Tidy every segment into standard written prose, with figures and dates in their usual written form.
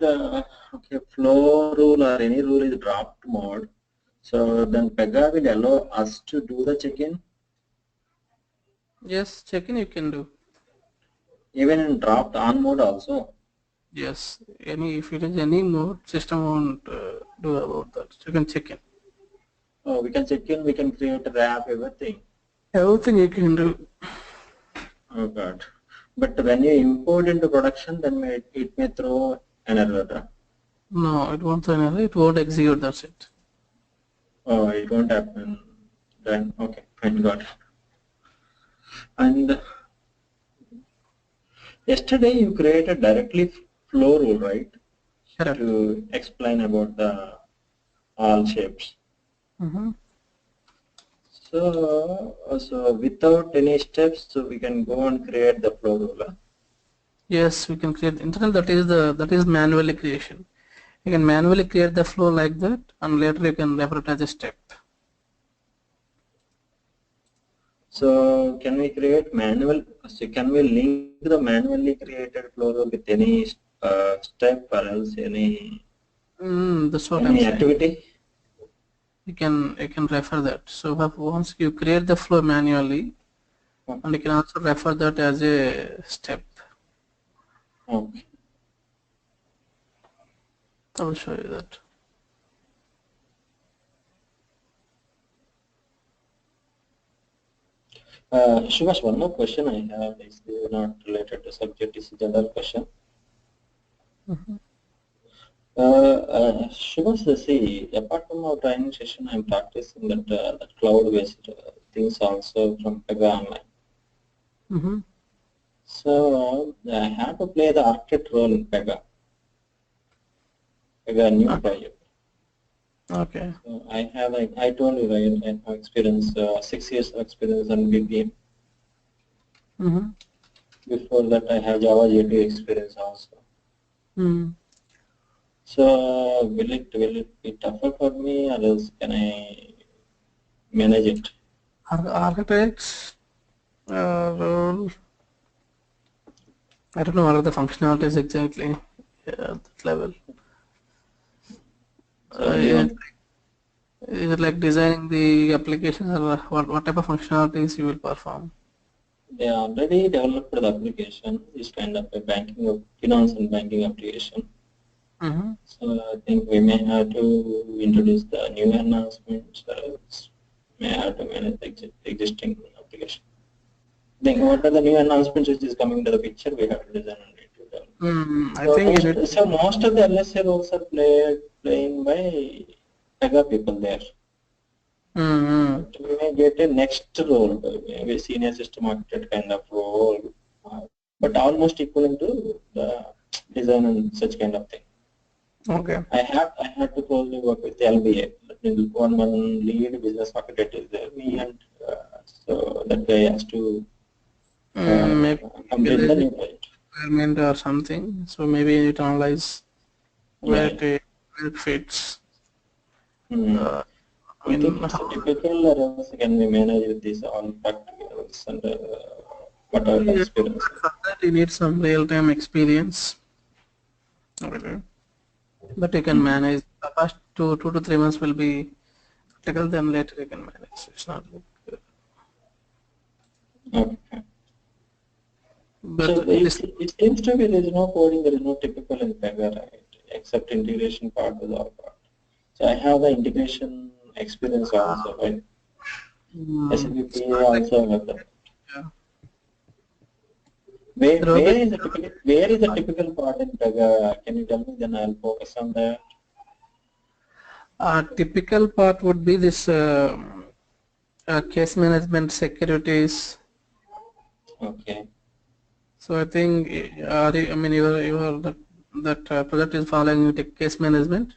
okay, flow rule or any rule is dropped mode, so then Pega will allow us to do the check-in. Yes, check-in you can do. Even in dropped on mode also. Yes, if it is any mode, system won't do about that. You can check in. Oh, we can check in, we can create a wrap, everything. Everything you can do. Oh God. But when you import into production, then it may throw an error. No, it won't throw an error. It won't execute. That's it. Oh, it won't happen. Then okay, fine, got it. And yesterday you created directly flow rule, right? Correct. To explain about the all shapes. So without any steps, so we can go and create the flow rule. Yes, we can create internal. That is manually creation. You can manually create the flow like that, and later you can refer it as a step. So can we create manual? So can we link the manually created flow rule with any step or else any That's what I'm saying. activity? You can refer that. So once you create the flow manually, and you can also refer that as a step. Okay. I will show you that. Shivash, one more question I have is not related to subject, it's a general question. Shivash, see, apart from our training session, I'm practicing that cloud-based things also from Pega Online. So I have to play the architect role in Pega new project. Okay. So I told you, right, I have experience, 6 years of experience on BPM. Before that, I have Java J2 experience also. So will it be tougher for me, or else can I manage it? Architects role. I don't know what are the functionalities exactly at that level. So is it like designing the applications, or what type of functionalities you will perform? they already developed the application. It's kind of a finance and banking application. So I think we may have to introduce the new enhancements. May have to manage the existing application. Then what are the new enhancements which is coming to the picture? We have to design and it. So most of the LSA roles are playing by Pega people there. We may get a next role, maybe senior system architect kind of role, but almost equivalent to the design and such kind of thing. Okay. I have to closely work with LBA. One lead business architect is there. Me and so that guy has to maybe complete the new project. Requirement or something. So maybe you analyze where it fits. I think it's a typical errors can be managed with these all practicals and whatever experience. For that you need some real-time experience. Okay. But you can manage. The first 2 to 3 months will be critical, then later you can manage. It's not like, okay. But so it seems to be there is no coding, there is no typical in Pega, right? Except integration part with all part. So I have the integration experience also, right? SAP also have that. Where is the typical part in Pega? Can you tell me? Then I'll focus on that. Typical part would be this case management securities. Okay. So I think that project is following case management.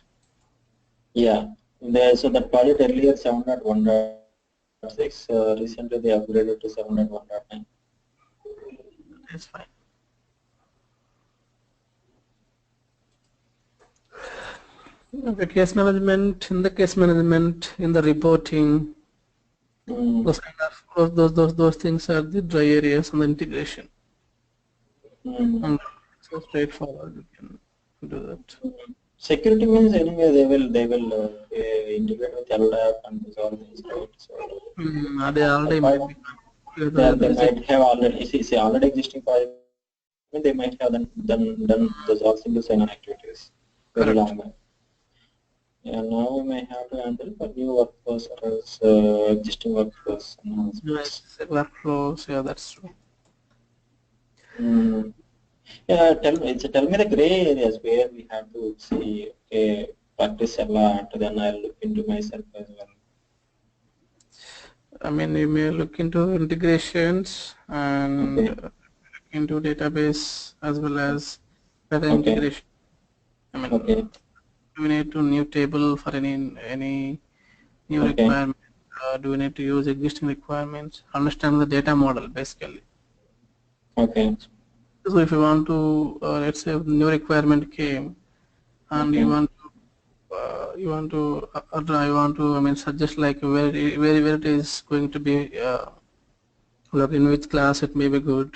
Yeah. So that project earlier 7.1.6. Recently they upgraded to 7.1.9. That's fine. Okay, case management, in the reporting, those kind of those things are the dry areas on the integration. And so straightforward. do that. Security means anyway they will integrate with LDAP and these all things, right? So They already apart, might be configured. they There is a might have already see already existing project. They might have done those all single sign-on activities very correct. long back. Yeah, now we may have to handle for new workflows or else existing workflows enhancements. Right. Workflows. Yeah, that's true. Mm. Yeah, tell me the gray areas where we have to see, okay, practice a lot, then I'll look into myself as well. I mean, you may look into integrations and Okay, into database as well as data okay, integration. I mean, okay, do we need to new table for any new okay, requirement? Do we need to use existing requirements? Understand the data model basically. okay, So if you want to, let's say, new requirement came, and okay, you want to, I mean, suggest like where it is going to be, like in which class it may be good.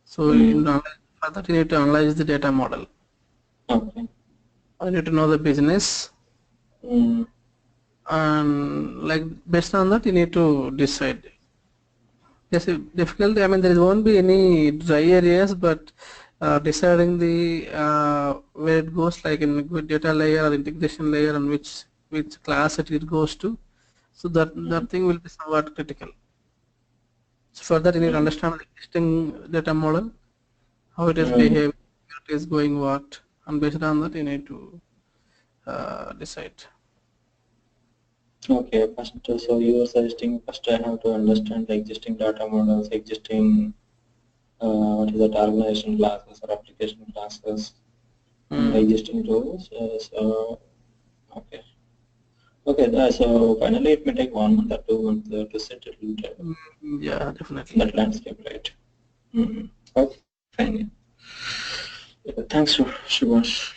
So for that you need to analyze the data model. okay, You need to know the business, mm, and like based on that you need to decide. Yes, difficult. I mean, there won't be any dry areas, but deciding the where it goes, like in good data layer or integration layer, and which class it goes to, so that thing will be somewhat critical. So for that, you need to understand the existing data model, how it is mm. behaving, where it is going, what, and based on that, you need to decide. Okay, first, so you are suggesting first I have to understand the existing data models, existing what is that, organization classes or application classes, and the Mm. existing tools. So okay. Okay, so finally it may take 1 month or 2 months to set it into Yeah, definitely. that landscape, right? Mm-hmm. Okay, fine. Yeah, thanks, Subhash.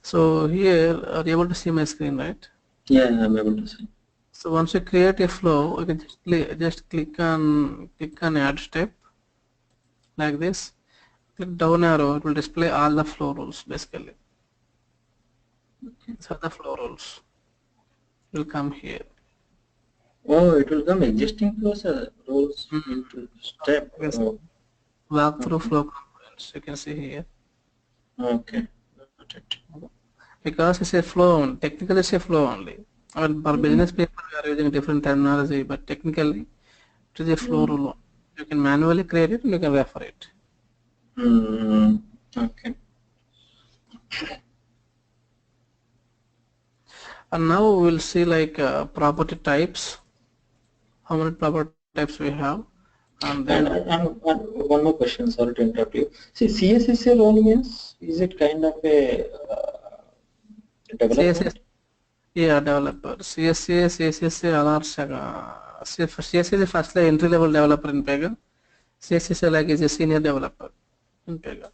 So here, are you able to see my screen, right? Yeah, I'm able to see. So once you create a flow, you can just click on add step like this. Click down arrow, it will display all the flow rules basically. So the flow rules will come here. Oh, it will come existing flows rules Mm. into step. Yes. Oh, Walk through okay. flow components. You can see here. Okay. Got it. Because it's a flow, technically it's a flow only. And for Mm-hmm. business people, we are using different terminology, but technically it is a flow Mm-hmm. rule. You can manually create it and you can refer it. Mm-hmm. Okay. And now we will see like property types, how many property types we have, and then And one more question, sorry to interrupt you. See, CSSA role means, is it kind of a CSS, development? yeah, developer, CSA, CSSA, all are CSS is first like entry level developer in Pega. CSSA like is a senior developer in Pega.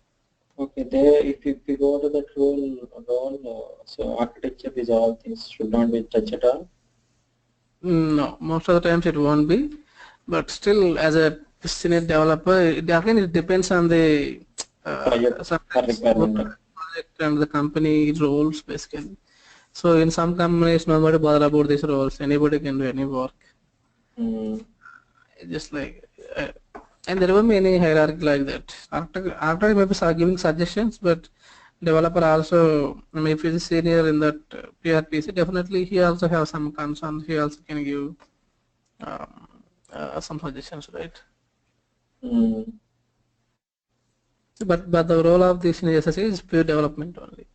Okay, there, if you go to that role, so architecture, these all things should not be touched at all. No, most of the times it won't be, but still as a senior developer, again it depends on the Project or sometimes requirement. project and the company roles basically. So in some companies, nobody bother about these roles. Anybody can do any work. Mm, Just like, and there won't be any hierarchy like that. Architect maybe giving suggestions, but developer also, I mean, if he's a senior in that PRPC, definitely he also have some concerns. He also can give um, some suggestions, right? mm. But the role of this in SSA is pure development only.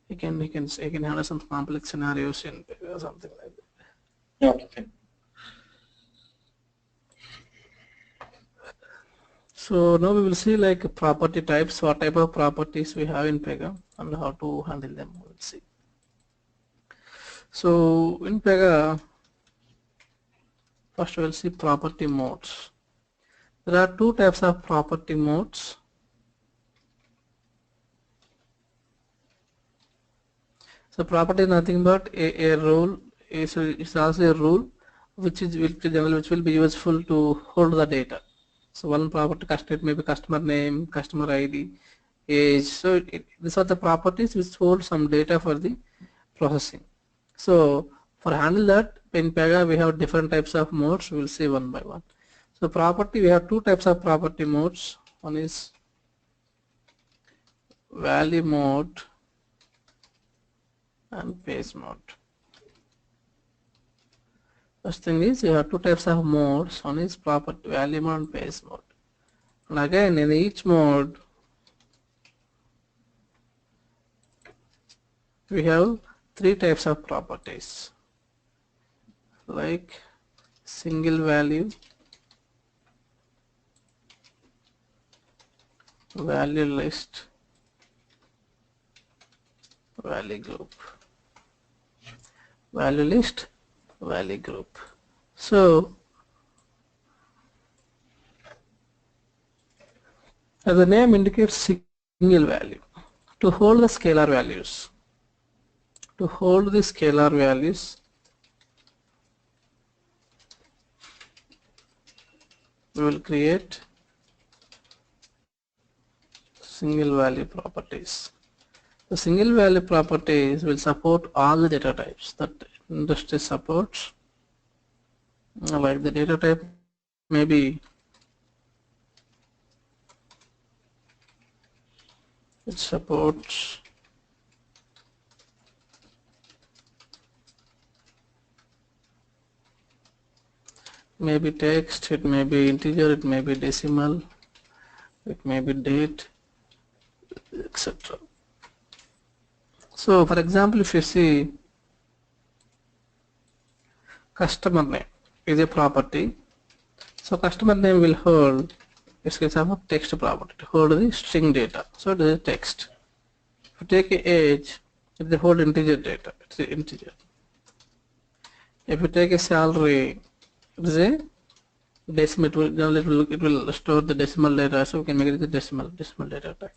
He can handle some complex scenarios in something like that. Okay, fine. So now we will see like property types, what type of properties we have in Pega and how to handle them. We will see. So in Pega, first we will see property modes. There are two types of property modes. So property is nothing but a rule. It's also a rule which will be useful to hold the data. So one property customer may be customer name, customer ID, age. So these are the properties which hold some data for the processing. So for handle that, in Pega we have different types of modes. We will see one by one. So property, we have two types of property modes. One is value mode and page mode. First thing is you have two types of modes. One is property value mode and page mode. And again in each mode we have three types of properties like single value, value list, value group, value list, value group. So as the name indicates, single value to hold the scalar values. To hold the scalar values, we will create single value properties. The single value properties will support all the data types that industry supports. Like the data type maybe it supports maybe text, it may be integer, it may be decimal, it may be date, etc. So for example, if you see customer name is a property, so customer name will hold, it's case of a text property to hold the string data, so it is a text. If you take a age, it will hold integer data, it's an integer. If you take a salary, it is a decimal, it will store the decimal data, so we can make it the decimal data type.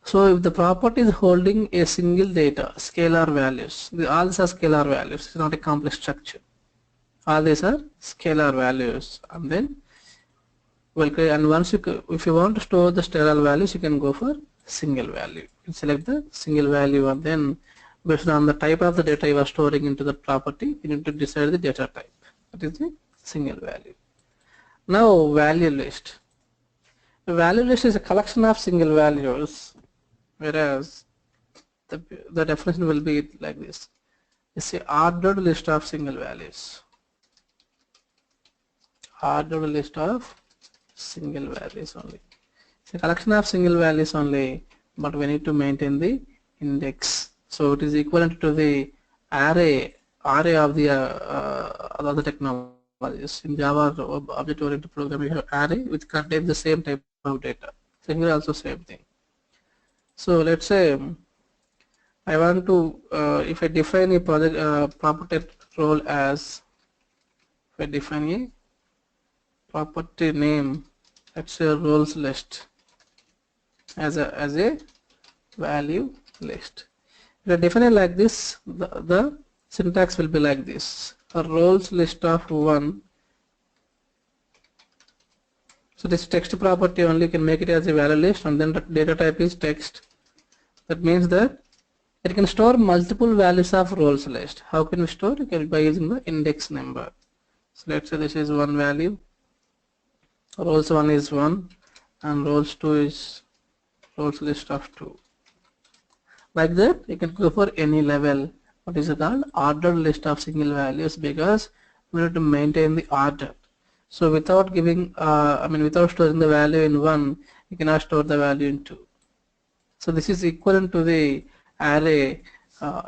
So if the property is holding a single data, scalar values, all these are scalar values, it's not a complex structure. All these are scalar values, and then and once if you want to store the scalar values, you can go for single value. You select the single value, and then based on the type of the data you are storing into the property, you need to decide the data type. That is the single value. Now value list. The value list is a collection of single values, whereas the definition will be like this. It's a ordered list of single values. Ordered list of single values only. It's a collection of single values only, but we need to maintain the index. So it is equivalent to the array of the other technologies. In Java object-oriented programming, we have array which contains the same type of data. So here also same thing. So let's say I want to, if I define a project property role as, if I define a property name, let's say roles list as a value list. If I define it like this, the syntax will be like this: a roles list of 1. So this text property only can make it as a value list, and then the data type is text. That means that it can store multiple values of roles list. How can we store? You can by using the index number. So let's say this is one value, roles 1 is 1, and roles 2 is roles list of 2. Like that, you can go for any level. What is it called? Ordered list of single values, because we need to maintain the order. So without giving, without storing the value in 1, you cannot store the value in 2. So this is equivalent to the array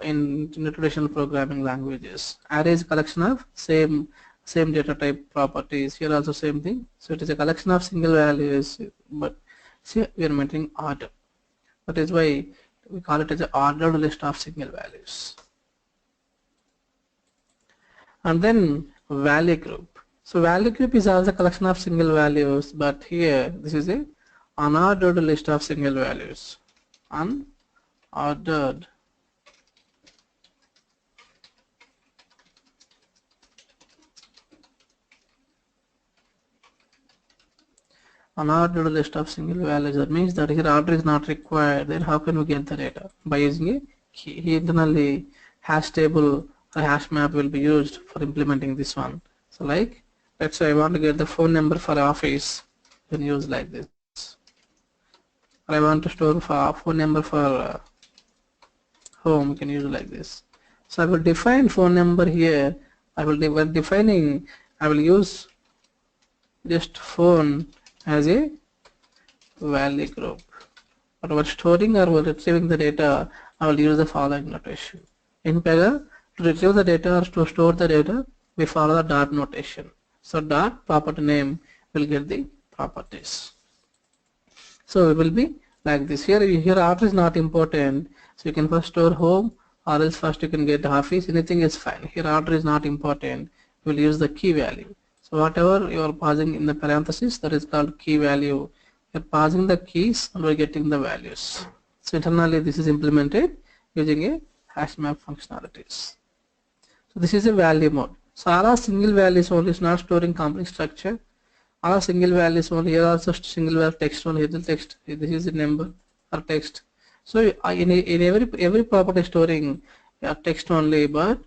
in traditional programming languages. Array is a collection of same data type properties. Here also same thing. So it is a collection of single values, but see, we are maintaining order. That is why we call it as an ordered list of single values. And then value group. So value group is also a collection of single values, but here this is a unordered list of single values. Unordered unordered list of single values. That means that here order is not required. Then how can we get the data? By using a key. Here internally hash table or hash map will be used for implementing this one. So like, let's say I want to get the phone number for office, then use like this. Or I want to store for phone number for home, you can use like this. So I will define phone number here. I will defining. I will use just phone as a value group. But while storing or while retrieving the data, I will use the following notation. In Pega, to retrieve the data or to store the data, we follow the dot notation. So dot property name will get the properties. So it will be like this. Here order is not important. So you can first store home, or else first you can get office. Anything is fine. Here order is not important. You will use the key value. So whatever you are passing in the parenthesis, that is called key value. You are passing the keys and we are getting the values. So internally this is implemented using a hash map functionalities. So this is a value mode. So all are single values only, is not storing complex structure. All are single values only. Here also single value text only. Here the text. This is the number or text. So in every property storing text only, but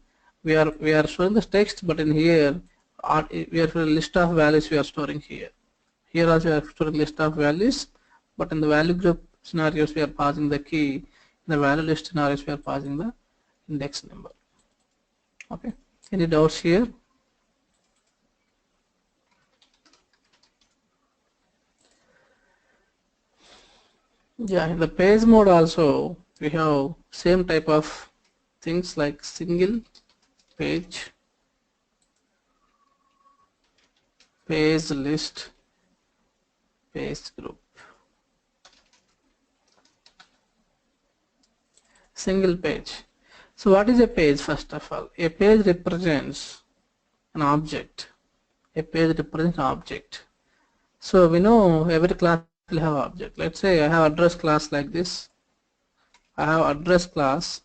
we are storing the text, but in here we are a list of values we are storing here. Here also we are storing list of values, but in the value group scenarios we are passing the key. In the value list scenarios we are passing the index number. Okay. Any doubts here? Yeah, in the page mode also we have same type of things like single page, page list, page group. Single page. So what is a page? First of all, a page represents an object. A page represents an object. So we know every class will have object. Let's say I have address class like this. I have address class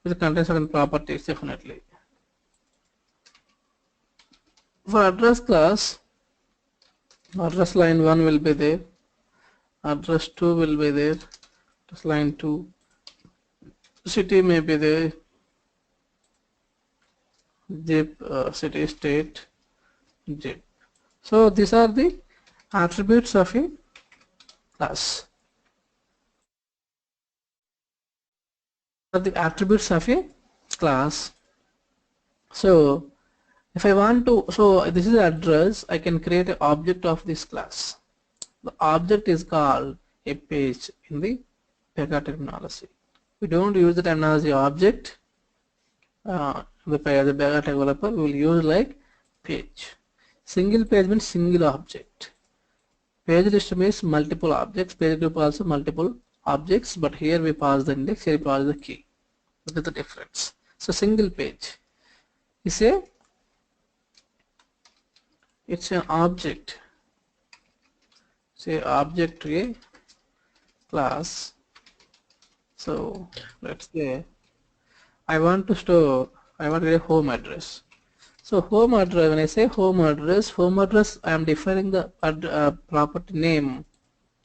which contains certain properties definitely. For address class, address line 1 will be there, address 2 will be there, address line 2, city may be there, zip, city, state, zip. So these are the attributes of a class. The attributes of a class. So if I want to, so this is the address, I can create an object of this class. The object is called a page in the Pega terminology. We don't use the terminology object. The Pega developer will use like page. Single page means single object. Page list means multiple objects. Page group also multiple objects, but here we pass the index, here we pass the key. Look at the difference. So single page is it's an object. Say object to a class. So let's say I want to store, I want to get a home address. So home address, when I say home address I am defining the property name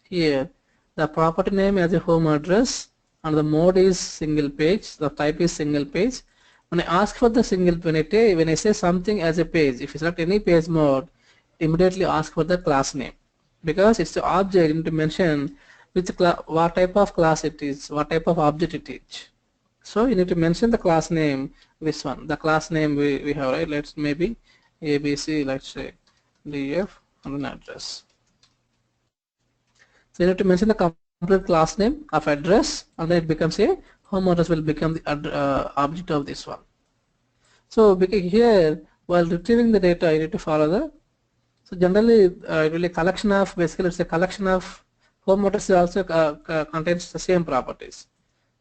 here. The property name as a home address and the mode is single page, the type is single page. When I ask for the single, when I say something as a page, if you select any page mode, immediately ask for the class name, because it's the object. You need to mention which what type of class it is, what type of object it is. So you need to mention the class name, this one, the class name we have, right? Let's maybe ABC, let's say DF and an address. So you need to mention the complete class name of address, and then it becomes a home address will become the object of this one. So because here while retrieving the data you need to follow the, so generally it will be a collection of, basically it's a collection of home address also contains the same properties.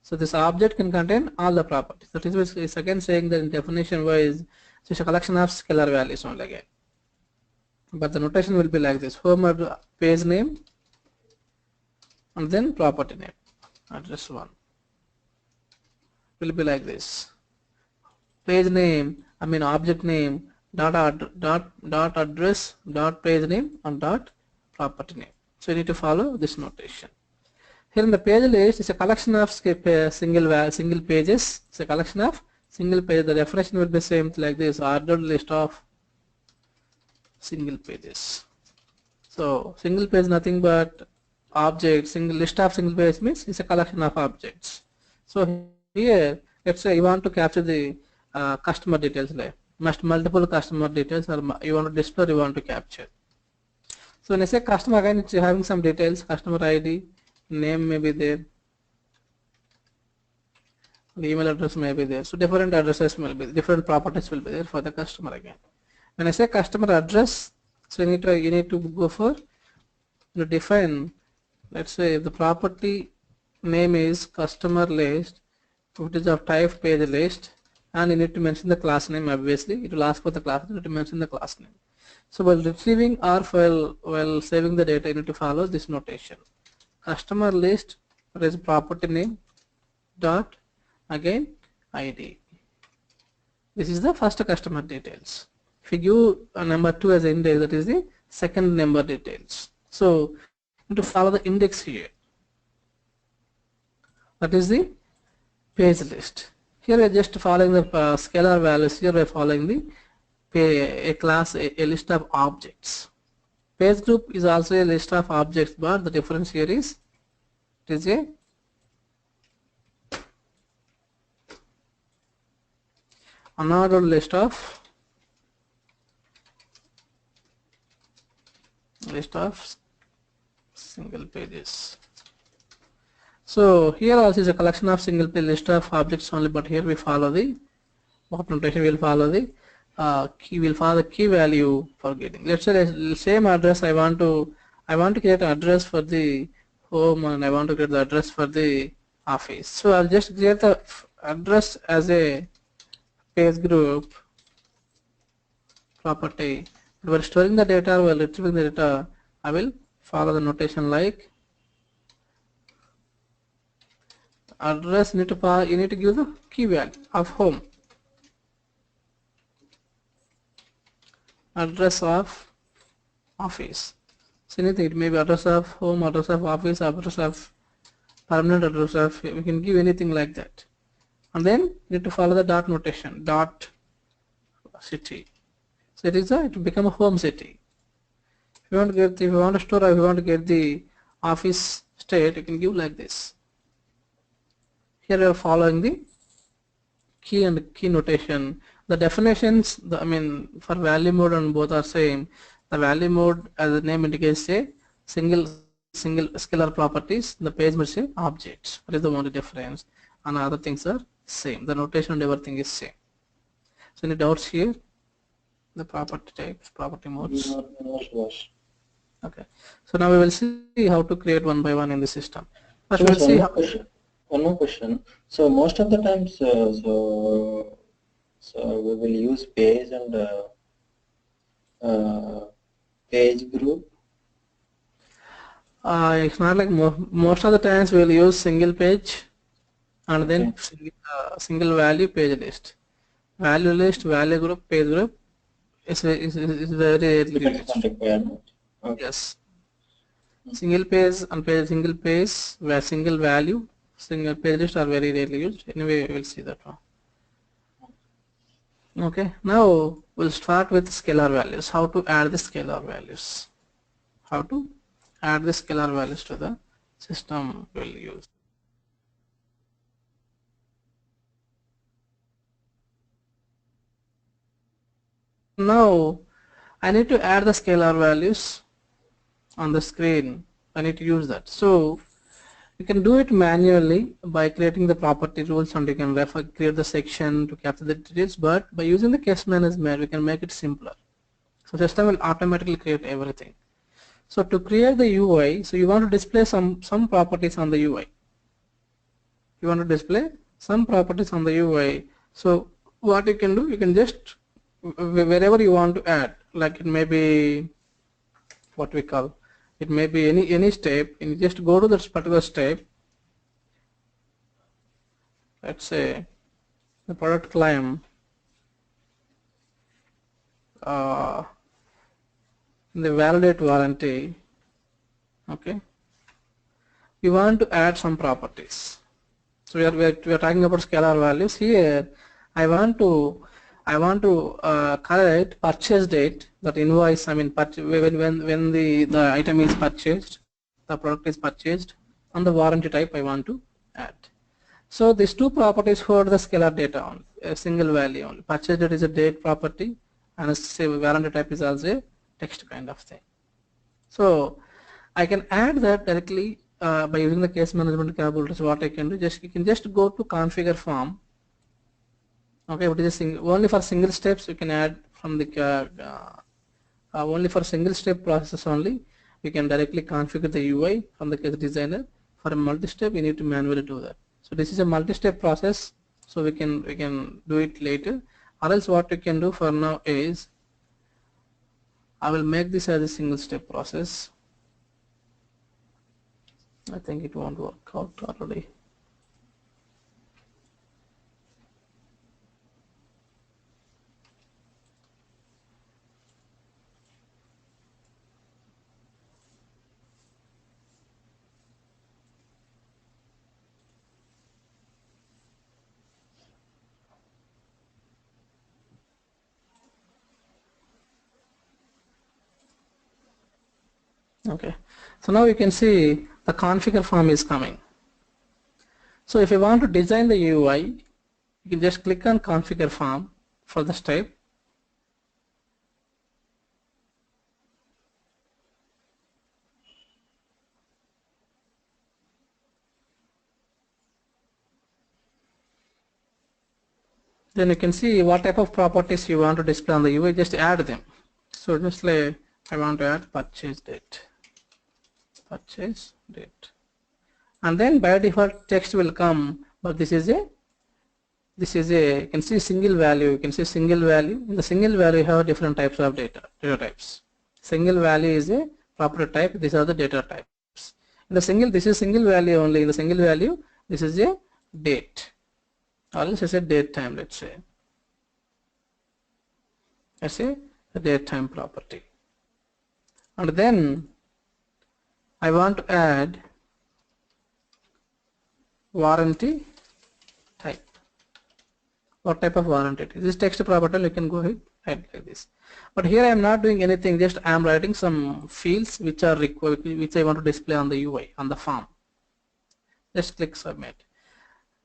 So this object can contain all the properties. That is again saying that in definition wise it's a collection of scalar values only again. But the notation will be like this: home address, page name, and then property name, address 1 will be like this. Page name, I mean object name, dot address, dot page name, and dot property name. So you need to follow this notation. Here in the page list is a collection of single pages. It's a collection of single pages. The definition will be same like this: ordered list of single pages. So single page nothing but objects. Single list of single pages means it's a collection of objects. So here, let's say you want to capture the customer details, like multiple customer details, or you want to display, you want to capture. So when I say customer, again it's having some details: customer ID, name may be there, the email address may be there. So different addresses will be, different properties will be there for the customer again. When I say customer address, so you need to go for, you define, let's say if the property name is customer list, it is of type page list, and you need to mention the class name. Obviously it will ask for the class, you need to mention the class name. So while retrieving or while saving the data, you need to follow this notation: customer list, that is property name, dot, again ID. This is the first customer details. If you give a number 2 as an index, that is the second number details. So you need to follow the index here. That is the page list. Here we are just following the scalar values. Here we are following the a class, a list of objects. Page group is also a list of objects, but the difference here is it is a unordered list of single pages. So here also is a collection of single page list of objects only, but here we follow the what notation will follow the key, will follow the key value for getting. Let's say the same address I want to create an address for the home, and I want to create the address for the office. So I'll just create the address as a page group property. While storing the data, while retrieving the data, I will follow the notation like address. You need to give the key value of home, address of office. So anything, it may be address of home, address of office, address of permanent address of, we can give anything like that. And then you need to follow the dot notation, dot city. So it will become a home city. If you want to store, or if you want to get the office state, you can give like this. Here we are following the key and key notation. The definitions, for value mode and both are same. The value mode, as the name indicates, a single scalar properties. The page mode say objects. That is the only difference, and other things are same. The notation and everything is same. So any doubts here? The property types, property modes. Okay. So now we will see how to create one by one in the system. First we will see how. One more question. So most of the times, so we will use page and page group. It's not like most of the times we will use single page and then single value page list. Value list, value group, page group is very rarely used. Okay. Yes. Single page and single page, where single value, single page list are very rarely used. Anyway, we will see that one. Okay. Now we'll start with scalar values. How to add the scalar values? How to add the scalar values to the system we'll use. Now I need to add the scalar values on the screen. I need to use that. So you can do it manually by creating the property rules, and you can create the section to capture the details, but by using the case management we can make it simpler. So system will automatically create everything. So to create the UI, so you want to display some properties on the UI. You want to display some properties on the UI. So what you can do, you can just wherever you want to add, like it may be what we call, it may be any step, and you just go to that particular step. Let's say the product claim, the validate warranty, Okay, we want to add some properties. So we are talking about scalar values here. I want to collect purchase date, that invoice. I mean, when the item is purchased, the product is purchased, and the warranty type I want to add. So these two properties hold the scalar data on a single value only. Purchase date is a date property, and say warranty type is also a text kind of thing. So I can add that directly by using the case management capabilities. What I can do, you can just go to configure form. Okay, what is only for single steps you can add from the only for single step process only we can directly configure the UI from the case designer. For a multi-step you need to manually do that. So this is a multi-step process, so we can do it later, or else what you can do for now is I will make this as a single step process. I think it won't work out already. Okay, so now you can see the configure form is coming. So if you want to design the UI, you can just click on configure form for the step. Then you can see what type of properties you want to display on the UI, just add them. So just like I want to add purchase date, and then by default text will come, but this is a you can see single value. You can see single value. In the single value you have different types of data types. Single value is a property type. These are the data types. In the single, this is single value only. In the single value, this is a date, or else it's a date time. Let's say a date time property, and then I want to add warranty type. What type of warranty it is? This text property you can go ahead and like this. But here I am not doing anything, just I am writing some fields which are required, which I want to display on the UI, on the form. Just click submit.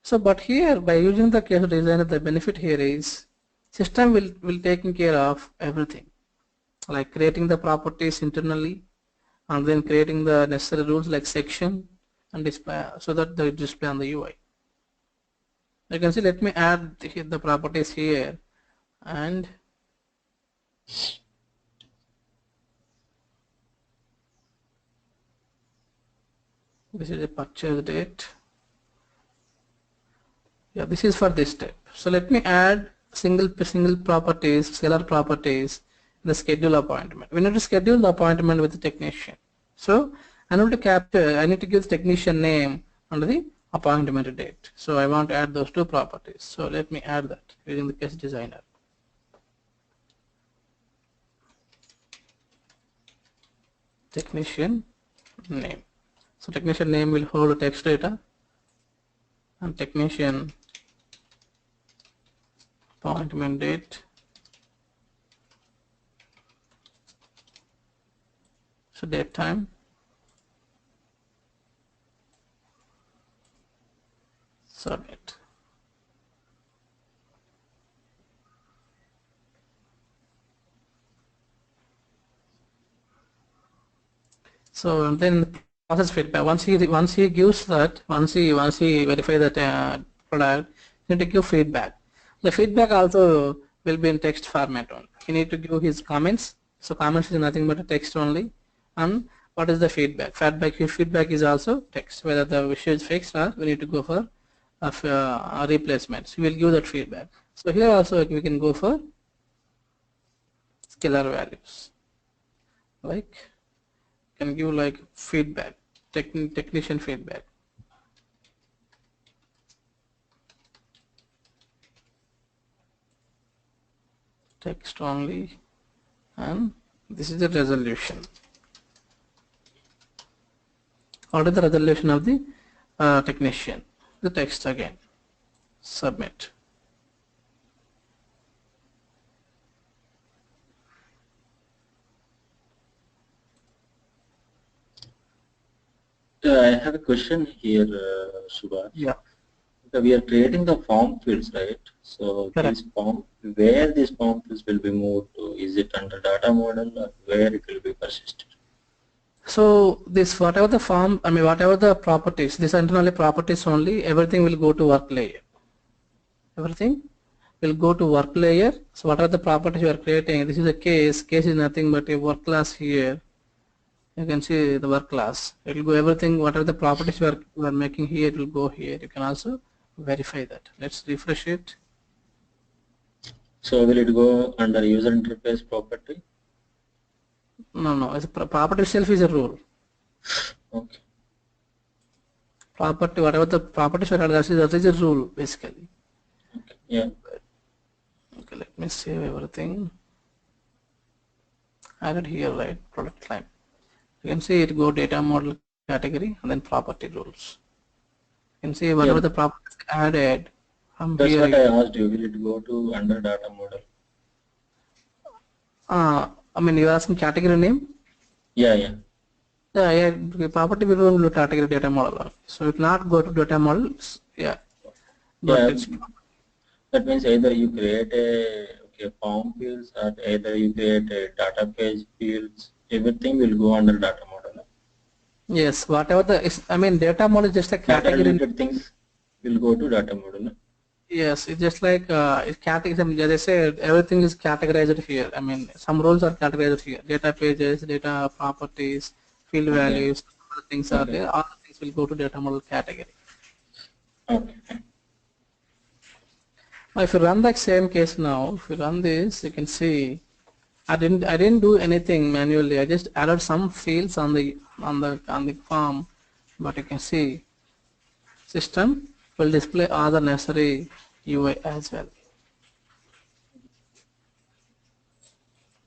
So but here by using the case designer, the benefit here is system will taking care of everything, like creating the properties internally and then creating the necessary rules like section and display, so that they display on the UI. You can see, let me add the properties here, and this is a purchase date. Yeah, this is for this step. So let me add single properties, scalar properties, the schedule appointment. We need to schedule the appointment with the technician. So I need to give the technician name and the appointment date. So I want to add those two properties. So let me add that using the case designer. Technician name. So technician name will hold text data, and technician appointment date. So date time. Submit. So and then process feedback. Once he gives that, once he verify that product, you need to give feedback. The feedback also will be in text format only. You need to give his comments. So comments is nothing but a text only. And what is the feedback? Feedback is also text. Whether the issue is fixed or we need to go for a replacement. So we will give that feedback. So here also we can go for scalar values. Like can give like feedback, technician feedback. Text only, and this is the resolution. What is the resolution of the technician? The text again. Submit. I have a question here, Subhash. Yeah. We are creating the form fields, right? So Correct. this form, where these form fields will be moved to? Is it under data model or where it will be persisted? So this whatever the form, I mean whatever the properties, this internally properties only, everything will go to work layer. Everything will go to work layer. So whatever the properties you are creating, this is a case. Case is nothing but a work class here. You can see the work class. It will go everything, whatever the properties you are making here, it will go here. You can also verify that. Let's refresh it. So will it go under user interface property? No, it's a property itself is a rule. Okay. Property, whatever the properties are, that is a rule basically. Okay. Yeah. Okay, let me save everything. Added here, right? Product line. You can see it go data model category and then property rules. You can see whatever the properties added from That's here. what I asked you. Will it go to under data model? I mean, you're asking category name? Yeah. Yeah, property will go to category data model. So it will not go to data models. Yeah. But that means either you create a form fields or either you create a data page fields. Everything will go under data model. Yes, whatever data model is just a category. Related things will go to data model. Yes, it's just like category. As I said, everything is categorized here. I mean, some roles are categorized here. Data pages, data properties, field values, other things are there. All the things will go to data model category. Okay. Now, if you run that same case now, if you run this, you can see I didn't do anything manually. I just added some fields on the form, but you can see system will display all the necessary UI as well.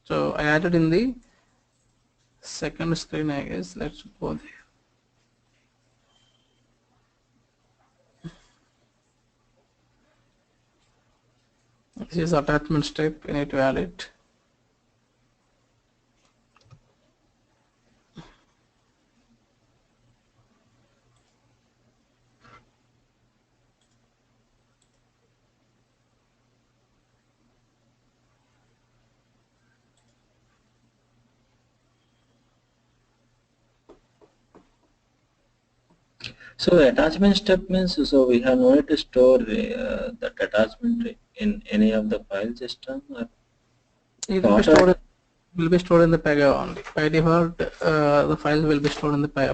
So I added in the second screen, I guess. Let's go there. This is attachment step. You need to add it. So attachment step means, so we have no need to store that attachment in any of the file system. It will be stored in the Pega only. By default, the file will be stored in the Pega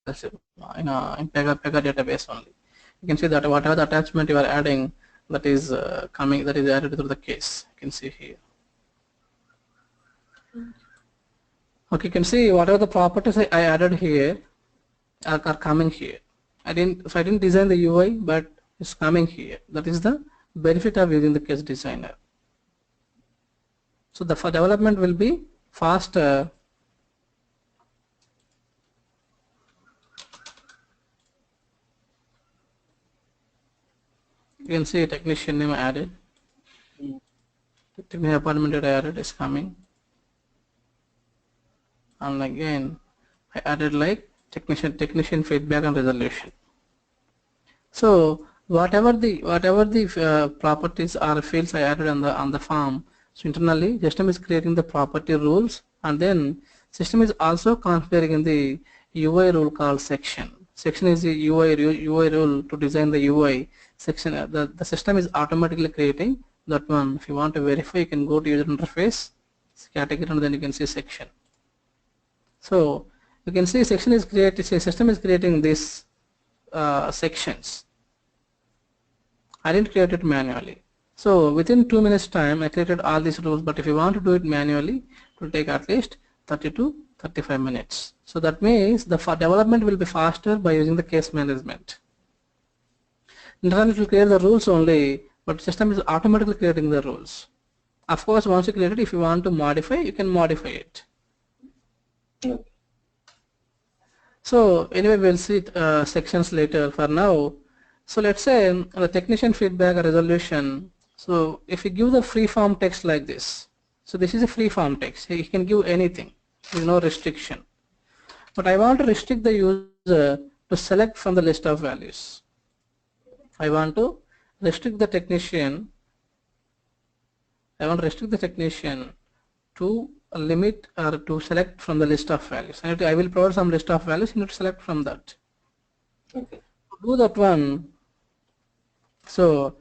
in Pega database only. You can see that whatever the attachment you are adding, that is added through the case. You can see here. Okay, you can see whatever the properties I added here are coming here. I didn't design the UI, but it's coming here. That is the benefit of using the case designer. So the development will be faster. You can see technician name added. Technician appointment data added is coming. And again, I added like technician feedback and resolution. So whatever the properties or fields I added on the form, so internally system is creating the property rules, and then system is also configuring the UI rule called section. Section is the UI rule to design the UI section. The system is automatically creating that one. If you want to verify, you can go to user interface, category, and then you can see section. So you can see section is created. System is creating these sections. I didn't create it manually. So within 2 minutes time I created all these rules, but if you want to do it manually, it will take at least 30 to 35 minutes. So that means the development will be faster by using the case management. Internally it will create the rules only, but system is automatically creating the rules. Of course, once you create it, if you want to modify, you can modify it. So anyway, we'll see sections later. For now, so let's say the technician feedback or resolution. So if you give the free form text like this, so this is a free form text. You can give anything. There is no restriction. But I want to restrict the user to select from the list of values. I want to restrict the technician. I want to restrict the technician to a limit or to select from the list of values. I will provide some list of values. You need to select from that. Okay. To do that one, so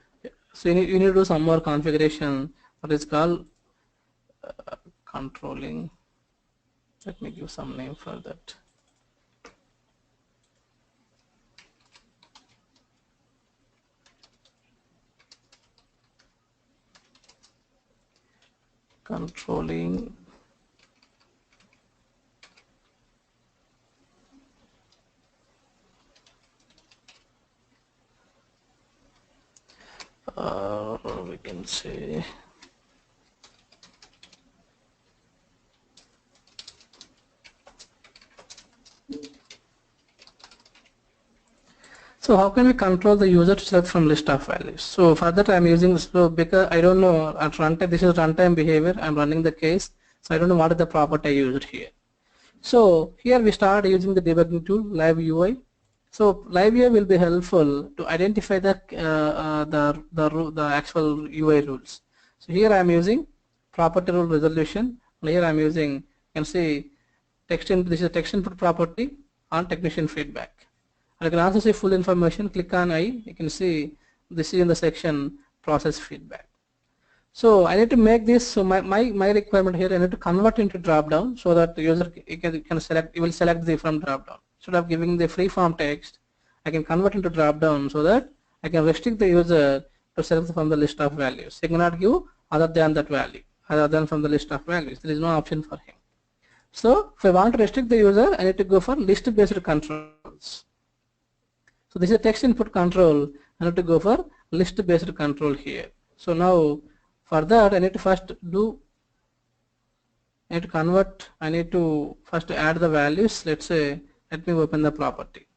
you need to do some more configuration. What is called controlling. Let me give some name for that. Controlling we can say so how can we control the user to select from list of values? So for that I'm using, so because I don't know at runtime, this is runtime behavior, I'm running the case, so I don't know what is the property I used here. So here we start using the debugging tool live UI. So live UI will be helpful to identify the actual UI rules. So here I am using property rule resolution, and here I am using, you can see text in, this is a text input property on technician feedback. And you can also see full information. Click on I, you can see this is in the section process feedback. So I need to make this, so my requirement here, I need to convert into drop down so that the user can select, you will select the from drop down. Instead of giving the free form text, I can convert into drop down so that I can restrict the user to select from the list of values. You cannot give other than that value, other than from the list of values. There is no option for him. So if I want to restrict the user, I need to go for list based controls. So this is a text input control. I need to go for list based control here. So now for that I need to first do, I need to convert, I need to first add the values. Let's say, let me open the property.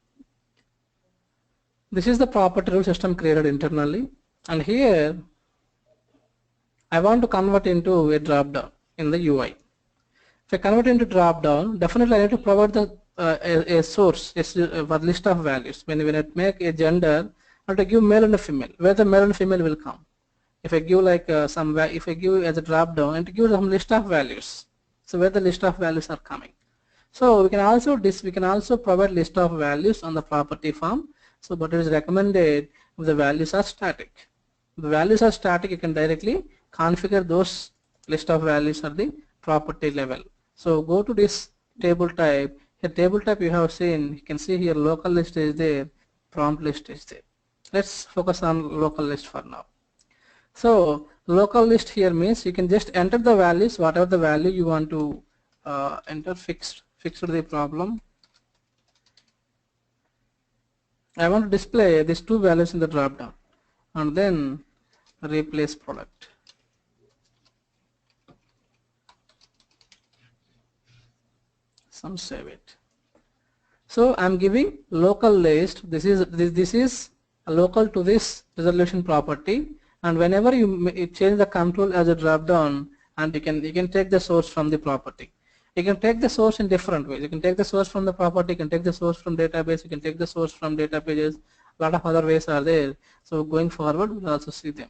This is the property rule system created internally, and here I want to convert into a drop down in the UI. If I convert into drop down, definitely I need to provide the a source for list of values. When I make a gender, I have to give male and a female, where the male and female will come. If I give like if I give as a drop down, and to give some list of values, so where the list of values are coming. So we can also provide list of values on the property form. So but it is recommended if the values are static. If the values are static, you can directly configure those list of values at the property level. So go to this table type. Here table type you have seen, you can see here local list is there, prompt list is there. Let's focus on local list for now. So local list here means you can just enter the values, whatever the value you want to enter, fix the problem. I want to display these two values in the drop down, and then replace product. Some save it. So I'm giving local list. This is a local to this resolution property, and whenever you change the control as a drop down, and you can take the source from the property. You can take the source in different ways. You can take the source from the property, you can take the source from database, you can take the source from data pages. A lot of other ways are there. So going forward, we'll also see them.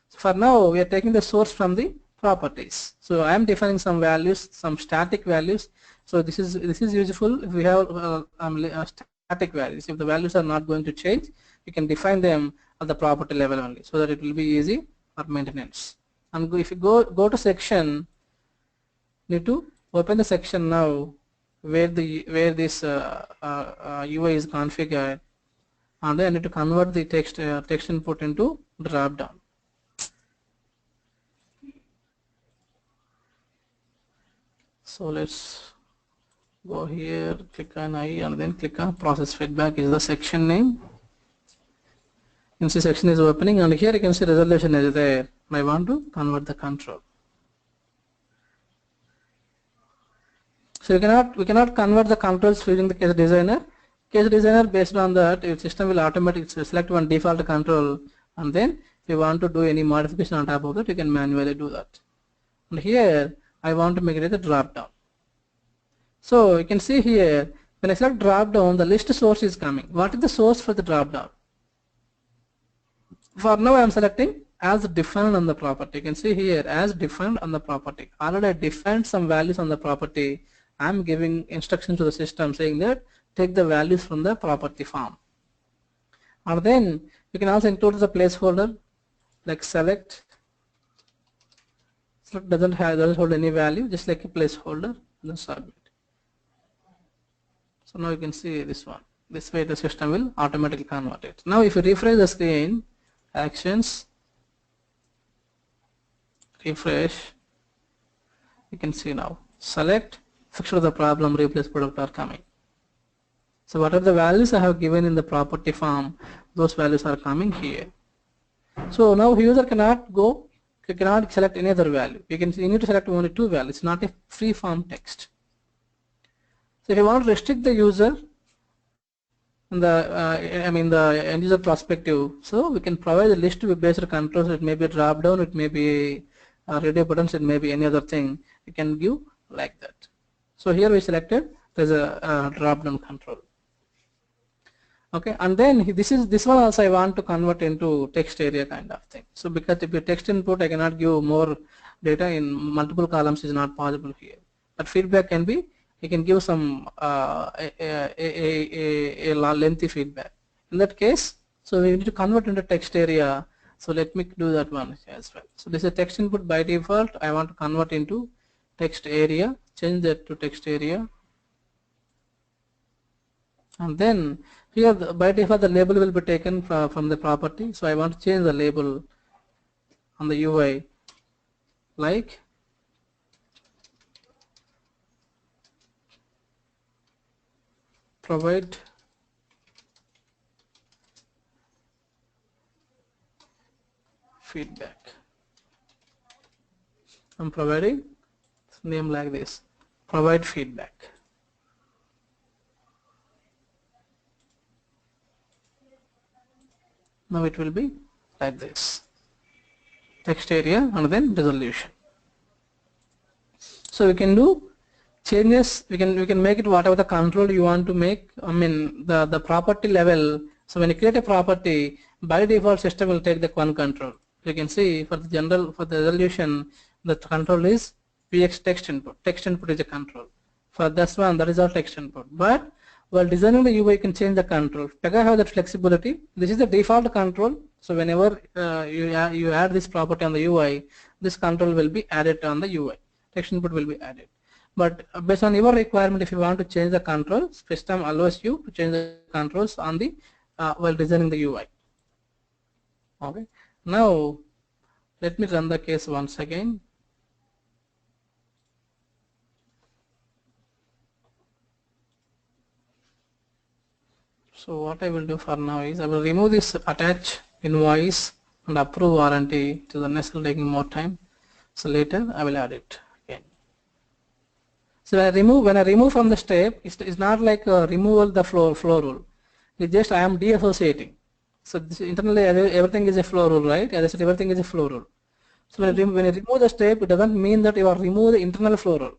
So for now, we are taking the source from the properties. So I am defining some values, some static values. So this is useful if we have static values. If the values are not going to change, you can define them at the property level only, so that it will be easy for maintenance. And if you go to section, need to open the section now where this UI is configured, and then I need to convert the text input into drop down. So let's go here, click on I, and then click on process feedback is the section name. You can see section is opening, and here you can see resolution is there. I want to convert the control. So we cannot convert the controls using the case designer. Case designer, based on that, your system will automatically select one default control, and then if you want to do any modification on top of that, you can manually do that. And here I want to make it as a drop down. So you can see here, when I select drop down, the list source is coming. What is the source for the drop down? For now I am selecting as defined on the property. You can see here as defined on the property. Already I defined some values on the property. I am giving instructions to the system saying that take the values from the property form. And then you can also include the placeholder like select doesn't hold any value, just like a placeholder, and then submit. So now you can see this one. This way the system will automatically convert it. Now if you refresh the screen, actions, refresh, you can see now select, fixture of the problem, replace product are coming. So whatever the values I have given in the property form, those values are coming here. So now user cannot go, you cannot select any other value. You need to select only two values. It's not a free form text. So if you want to restrict the user in the the end user perspective, so we can provide a list with based controls. It may be a drop down, it may be radio buttons, it may be any other thing. You can give like that. So here we selected there's a drop down control. Okay, and then this one also I want to convert into text area kind of thing. So because if you text input, I cannot give more data in multiple columns is not possible here. But feedback can be, you can give some a lengthy feedback. In that case, so we need to convert into text area. So let me do that one as well. So this is a text input by default. I want to convert into text area. Change that to text area. And then here by default the label will be taken from the property. So I want to change the label on the UI like provide feedback. I'm providing name like this, provide feedback. Now it will be like this, text area and then resolution. So we can do changes, we can make it whatever the control you want to make. I mean the property level. So when you create a property, by default system will take the one control. You can see for the resolution, the control is px text input. Text input is a control. For this one, that is our text input. But while designing the UI, you can change the control. Pega have that flexibility. This is the default control. So whenever you add this property on the UI, this control will be added on the UI. Text input will be added. But based on your requirement, if you want to change the control, system allows you to change the controls on the while designing the UI. Okay. Now let me run the case once again. So what I will do for now is I will remove this attach invoice and approve warranty to the next taking more time. So later I will add it again. So when I remove from the step, it's not like removal the flow rule. It's just I am deassociating. So this internally everything is a flow rule, right? As I said, everything is a flow rule. So when you remove the step, it doesn't mean that you are remove the internal flow rule.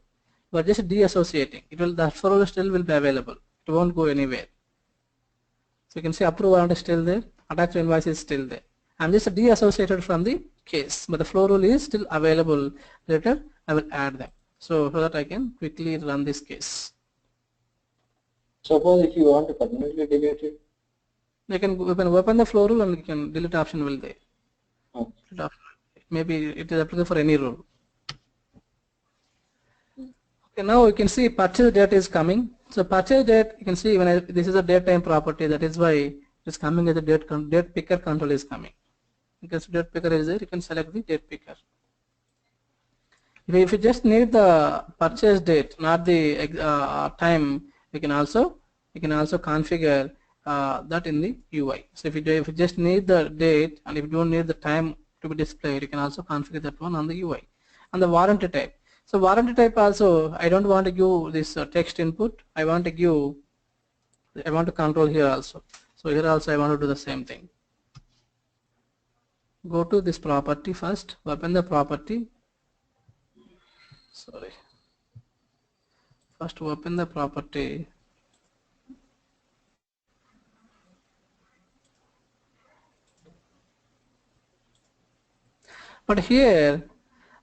You are just deassociating. The flow rule still will be available. It won't go anywhere. So you can see approve warranty is still there, attached invoice is still there. I'm just deassociated from the case, but the flow rule is still available. Later I will add them. So that I can quickly run this case. Suppose if you want to permanently delete it, you can open the flow rule and you can delete option will there. okay. Maybe it is applicable for any rule. Okay, now you can see purchase date is coming. So purchase date, you can see when this is a date time property, that is why it is coming as a date picker control is coming. Because date picker is there, you can select the date picker. If you just need the purchase date, not the time, you can also configure that in the UI. So if you just need the date and if you don't need the time to be displayed, you can also configure that one on the UI. And the warranty type. So warranty type also, I don't want to give this text input. I want to control here also. So here also I want to do the same thing. Go to this property first, open the property. Sorry. First open the property. But here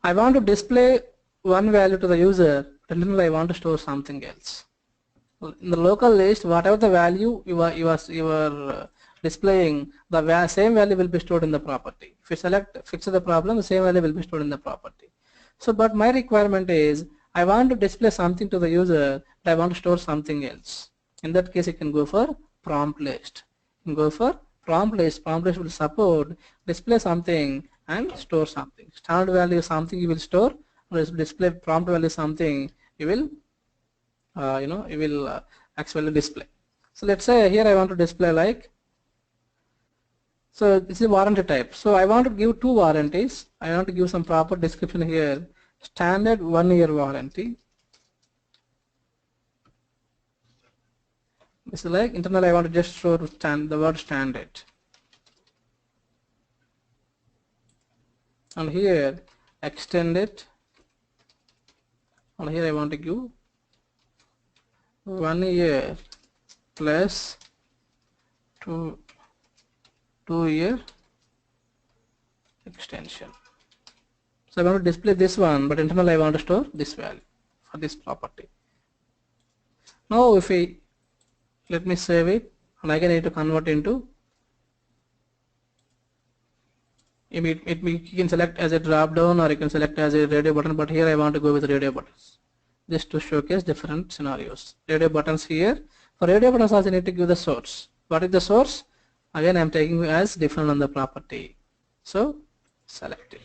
I want to display one value to the user, and then I want to store something else. In the local list, whatever the value you are displaying, the same value will be stored in the property. If you fix the problem, the same value will be stored in the property. So, but my requirement is I want to display something to the user, but I want to store something else. In that case, you can go for prompt list. You can go for prompt list. Prompt list will support display something and store something. Standard value is something you will store, or display prompt value is something you will actually display. So let's say here I want to display like, so this is warranty type. So I want to give two warranties. I want to give some proper description here. Standard 1 year warranty. This is like internal. I want to just show the word standard. And here extended. And here I want to give 1 year plus 2 year extension. So I want to display this one, but internally I want to store this value for this property. Now if let me save it, and again I need to convert into, you can select as a drop down or you can select as a radio button, but here I want to go with radio buttons just to showcase different scenarios. Radio buttons here. For radio buttons also need to give the source. What is the source? Again I am taking as different on the property. So select it.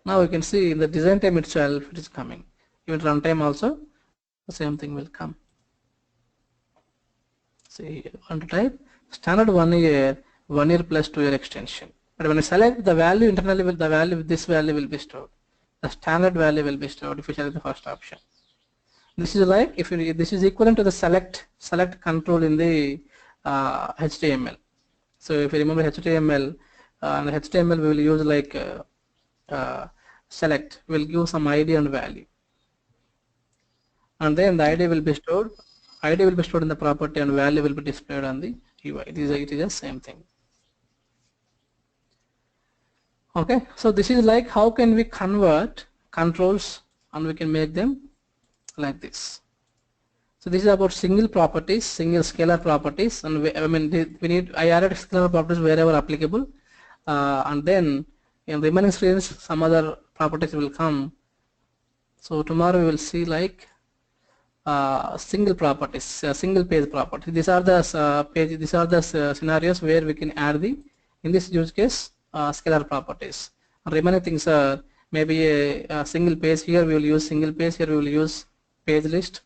Now you can see in the design time itself it is coming. Even runtime also the same thing will come. See, want to type standard 1 year plus 2 year extension. But when I select the value internally, this value will be stored. The standard value will be stored if you select the first option. This is like this is equivalent to the select control in the HTML. So if you remember HTML, in HTML we will use like select. Will give some ID and value, and then the ID will be stored. ID will be stored in the property and value will be displayed on the UI. It is the same thing. Okay, so this is like how can we convert controls and we can make them like this. So this is about single properties, single scalar properties, and I added scalar properties wherever applicable, and then in remaining screens some other properties will come. So tomorrow we will see like single properties, single page property. These are the scenarios where we can add in this use case scalar properties. Remaining things are maybe a single page. Here we will use single page. Here we will use page list,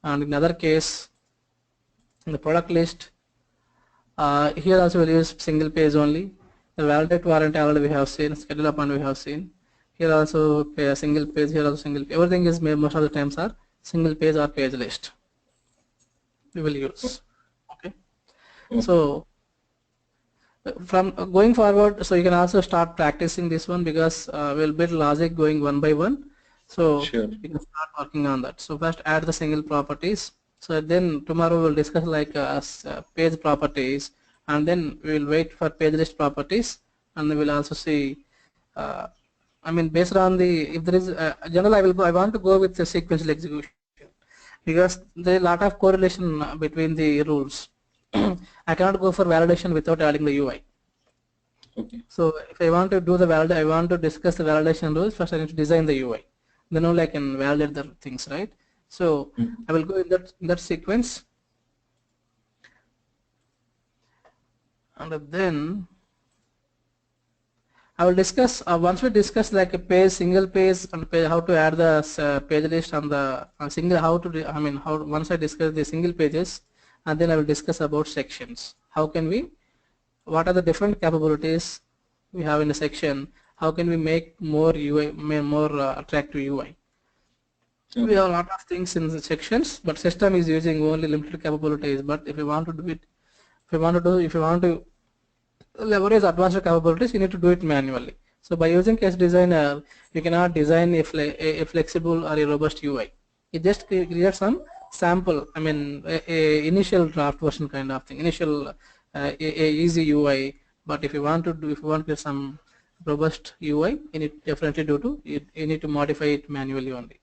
and in other case in the product list, here also we will use single page only. The validate warranty already we have seen, schedule appointment we have seen. Here also a single page. Here also single page. Everything is most of the times are single page or page list we will use. Okay, so from going forward, so you can also start practicing this one, because we'll build logic going one by one. So sure, you can start working on that. So first add the single properties. So then tomorrow we'll discuss like page properties, and then we will wait for page list properties, and we will also see. Based on if there is general, I want to go with the sequential execution, because there is a lot of correlation between the rules. I cannot go for validation without adding the UI. okay. So if I want to do I want to discuss the validation rules, first I need to design the UI. Then only I can validate the things, right? So I will go in that sequence, and then I will discuss once we discuss like a page, single page, and how to add the page list on the single. Once I discuss the single pages, and then I will discuss about sections. How can we? What are the different capabilities we have in a section, how can we make more UI, more attractive UI? We have a lot of things in the sections, but system is using only limited capabilities. But if you want to do it, if you want to leverage advanced capabilities, you need to do it manually. So by using Case Designer, you cannot design a flexible or a robust UI. It just creates some sample, I mean a initial draft version kind of thing, initial a easy UI. But if you want to get some robust UI, you need definitely you need to modify it manually only.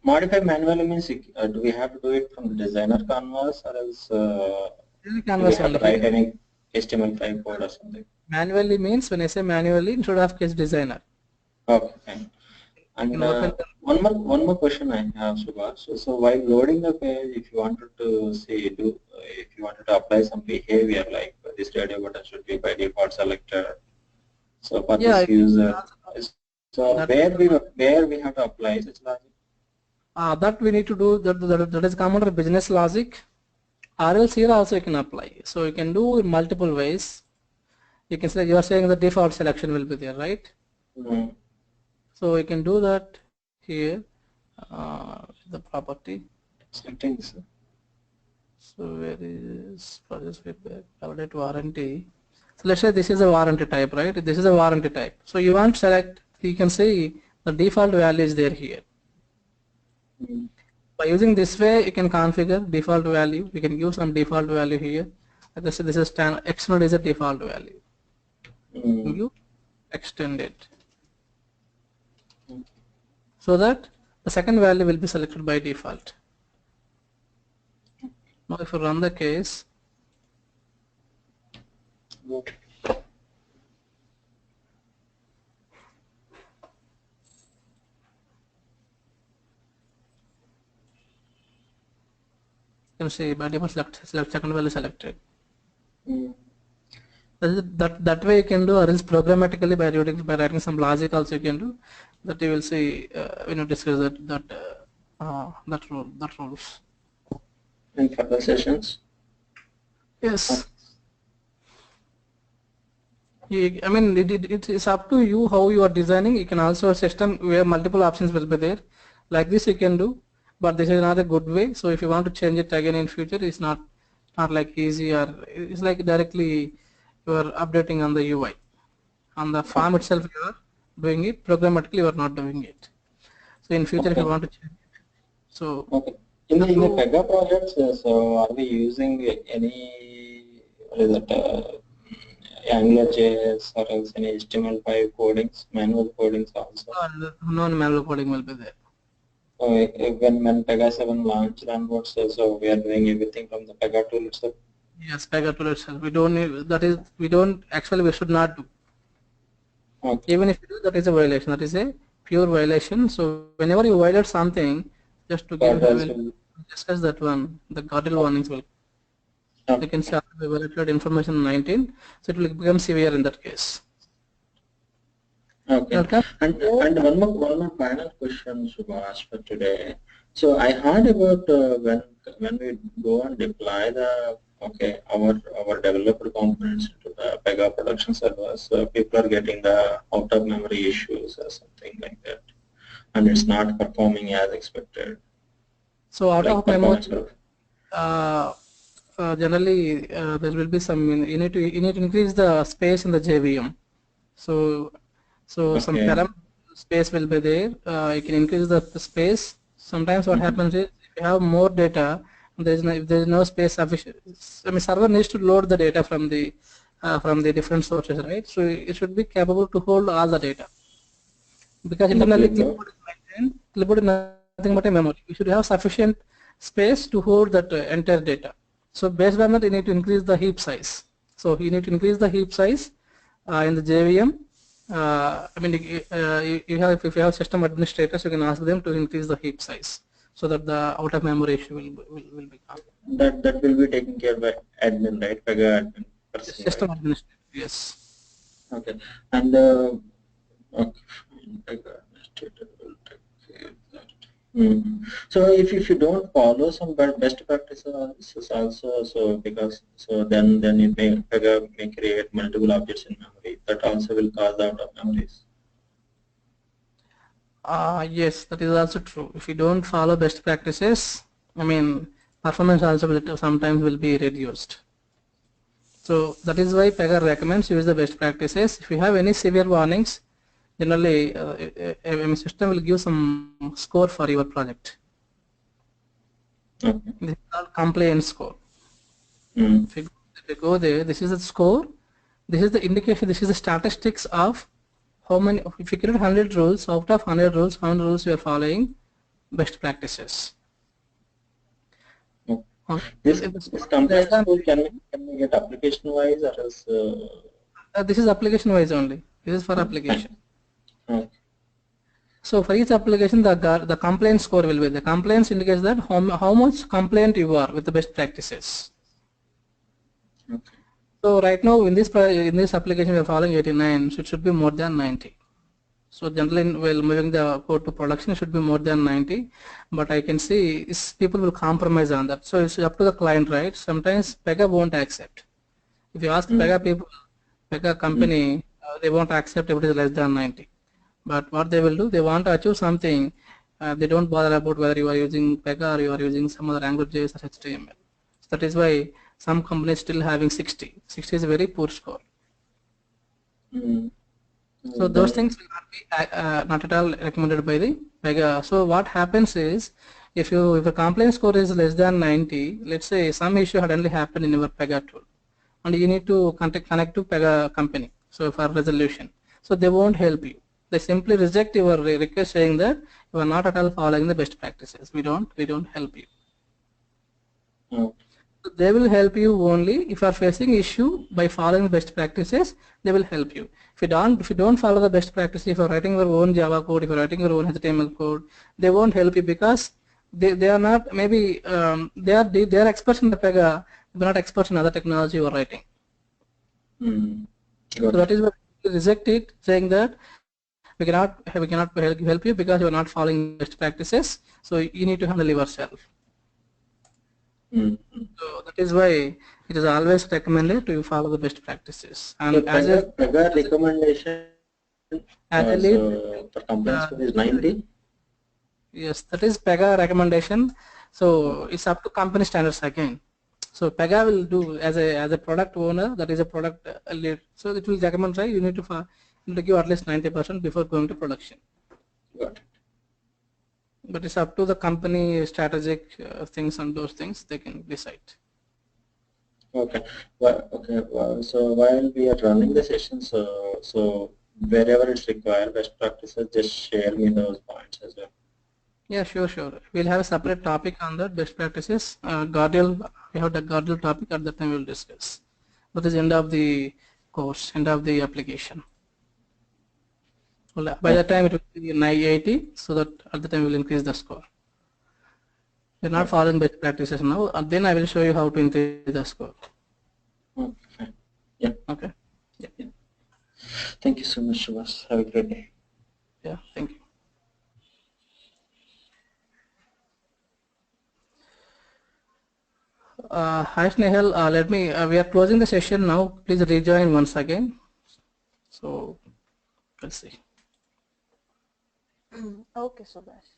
Modify manually means do we have to do it from the designer canvas, or else do we have to write any HTML5 code or something? Manually means, when I say manually, instead of Case Designer. Okay. And one more question I have, Subhash. So while loading the page, if you wanted to if you wanted to apply some behavior like this radio button should be by default selected. So for this user, so where we have to apply such logic? That we need to do that is common to business logic, or else here also you can apply. So you can do in multiple ways. You can say, you are saying the default selection will be there, right? Mm-hmm. So you can do that here, the property settings. So where is process feedback, validate warranty. So let's say this is a warranty type, right? This is a warranty type. So you want to select, you can see the default value is there here. Mm-hmm. By using this way, you can configure default value. You can give some default value here. This is external is a default value. Mm-hmm. You extend it so that the second value will be selected by default. Now if you run the case, you can see by default select second value selected. That way you can do, or else programmatically by writing some logic also you can do. That you will see when you discuss that rules. In further sessions. Yes. I mean it is up to you how you are designing. You can also system where multiple options will be there. Like this you can do, but this is not a good way. So if you want to change it again in future, it's not like easy, or it's like directly you are updating on the UI. On the form itself you are doing it, programmatically you are not doing it. So in future if you want to change it. So okay. In the Pega projects, so are we using any AngularJS or else any HTML5 codings, manual codings also? No manual coding will be there. So when Pega 7 launched onwards, so we are doing everything from the Pega tool itself? Yes, Pega tool itself. We don't need, we should not do. Okay. Even if you do, that is a violation. That is a pure violation. So whenever you violate something, just to give, we'll discuss that one. The guardrail warnings will. Okay. You can say we violated information 19, so it will become severe in that case. Okay. And one more final question, Subhash, for today. So I heard about when we go and deploy the our developer components into the Pega production servers, people are getting the out of memory issues or something like that, and it's not performing as expected. So out of memory, generally there will be some. You need to increase the space in the JVM. So some param space will be there. You can increase the space. Sometimes what happens is, if you have more data, if there is no space sufficient, I mean server needs to load the data from the different sources, right? So it should be capable to hold all the data, because internally clipboard is maintained. Clipboard is nothing but a memory. We should have sufficient space to hold that entire data. So based on that, you need to increase the heap size. So you need to increase the heap size in the JVM. I mean, if you have system administrators, you can ask them to increase the heap size so that the out of memory issue will be gone. That will be taken care by admin, right? Pega admin person, system right? administrator, yes. Okay. And okay, Pega administrator will take care of that. So if you don't follow some best practices also, so then it may create multiple objects in memory that also will cause out of memories. Yes, that is also true. If you don't follow best practices, I mean, performance also will sometimes will be reduced. So that is why Pega recommends use the best practices. If you have any severe warnings, generally a system will give some score for your project. Okay. This is called compliance score. Mm. If you go there, this is the score. This is the indication. This is the statistics of how many. If you create 100 rules, out of 100 rules, how many rules you are following best practices. Okay. This compliance score can we get application wise or else? This is application wise only. This is for application. Okay. So for each application, the compliance score will be the compliance indicates that how much compliant you are with the best practices. Okay. So right now in this application we are following 89, so it should be more than 90. So generally while moving the code to production it should be more than 90, but I can see is people will compromise on that. So it's up to the client, right? Sometimes Pega won't accept. If you ask Pega people, Pega company, they won't accept if it is less than 90. But what they will do, they want to achieve something. They don't bother about whether you are using Pega or you are using some other AngularJS or HTML. So that is why some companies still having 60. 60 is a very poor score. So those things will not be not at all recommended by the Pega. So what happens is, if your compliance score is less than 90, let's say some issue suddenly happened in your Pega tool, and you need to connect to Pega company. So for resolution, so they won't help you. They simply reject your request saying that you are not at all following the best practices. We don't help you. So they will help you only if you are facing issue by following best practices. They will help you. If you don't follow the best practices, if you are writing your own Java code, if you are writing your own HTML code, they won't help you because they are not maybe they are experts in the Pega, but not experts in other technology you are writing. So that is why we reject it, saying that we cannot help you because you are not following best practices. So you need to handle yourself. So that is why it is always recommended to follow the best practices. And so as a Pega recommendation, the compliance score is 90. Yes, that is Pega recommendation. So it's up to company standards again. So Pega will do as a product owner, that is a product lead. So it will recommend, right? You need to give at least 90% before going to production. Got it. But it's up to the company strategic things and those things they can decide. Okay. Well, okay. Well, so while we are running the session, so wherever it's required, best practices, just share me those points as well. Yeah, sure. We'll have a separate topic on that best practices. Guardial, we have the Guardial topic at that time we'll discuss. That is end of the course, end of the application. Well, by that time it will be 980, so that at the time we'll increase the score. We're not following best practices now, and then I will show you how to increase the score. Okay. Yeah. Okay. Yeah. Thank you so much, Subhas. Have a great day. Yeah, thank you. Hi Snehal, let me, we are closing the session now. Please rejoin once again. So, let's see. Okay, Subhash.